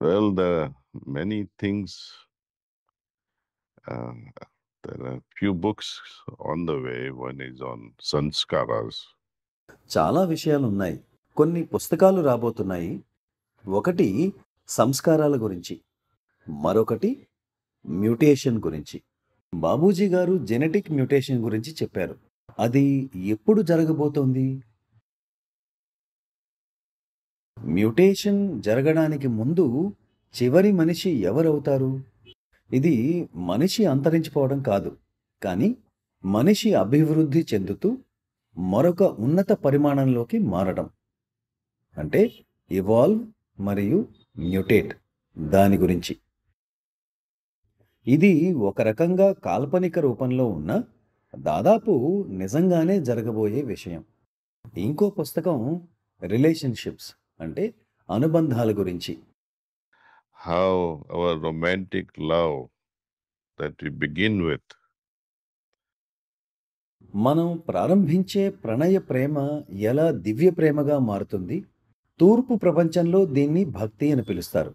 Well, there are many things. Uh, there are few books on the way. One is on sanskaras. చాలా విషయాలున్నాయి. కొన్ని పుస్తకాలు రాబోతున్నాయి. ఒకటి సంస్కారాల గురించి, మరొకటి మ్యూటేషన్ గురించి. బాబూజీ గారు జెనెటిక్ మ్యూటేషన్ గురించి చెప్పారు. అది ఎప్పుడు జరగబోతోంది? మ్యూటేషన్ జరగడానికి ముందు చివరి మనిషి ఎవరవుతారు? ఇది మనిషి అంతరించిపోవడం కాదు, కానీ మనిషి అభివృద్ధి చెందుతూ మరొక ఉన్నత పరిమాణంలోకి మారడం. అంటే ఇవాల్వ్ మరియు మ్యూటేట్, దాని గురించి. ఇది ఒక రకంగా కాల్పనిక రూపంలో ఉన్న దాదాపు నిజంగానే జరగబోయే విషయం. ఇంకో పుస్తకం రిలేషన్షిప్స్, అంటే అనుబంధాల గురించి. How our romantic love that we begin with మనం ప్రారంభించే ప్రణయ ప్రేమ ఎలా దివ్య ప్రేమగా మారుతుంది. తూర్పు ప్రపంచంలో దీన్ని భక్తి అని పిలుస్తారు.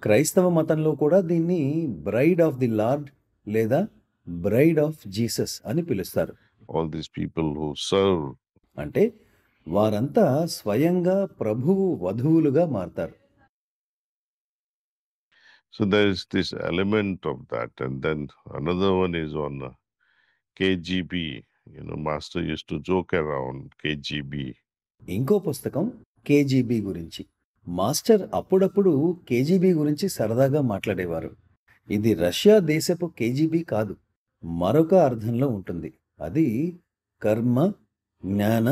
క్రైస్తవ మతంలో కూడా దీన్ని బ్రైడ్ ఆఫ్ ది లార్డ్ లేదా బ్రైడ్ ఆఫ్ జీసస్ అని పిలుస్తారు. all these people who serve. అంటే వారంతా స్వయంగా ప్రభువు వధువులుగా మారతారు. So there is this element of that. And then another one is on KGB. Master used to joke around KGB. ఇంకో పుస్తకం కేజీబీ గురించి. మాస్టర్ అప్పుడప్పుడు కేజీబీ గురించి సరదాగా మాట్లాడేవారు. ఇది రష్యా దేశపు కేజీబీ కాదు, మరొక అర్థంలో ఉంటుంది. అది కర్మ, జ్ఞాన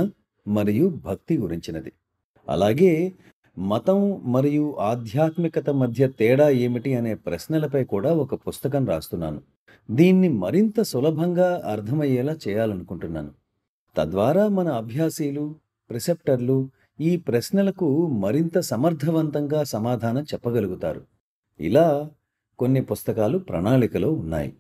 మరియు భక్తి గురించినది. అలాగే మతం మరియు ఆధ్యాత్మికత మధ్య తేడా ఏమిటి అనే ప్రశ్నలపై కూడా ఒక పుస్తకం రాస్తున్నాను. దీన్ని మరింత సులభంగా అర్థమయ్యేలా చేయాలనుకుంటున్నాను. తద్వారా మన అభ్యాసీలు, ప్రిసెప్టర్లు ఈ ప్రశ్నలకు మరింత సమర్థవంతంగా సమాధానం చెప్పగలుగుతారు. ఇలా కొన్ని పుస్తకాలు ప్రణాళికలో ఉన్నాయి.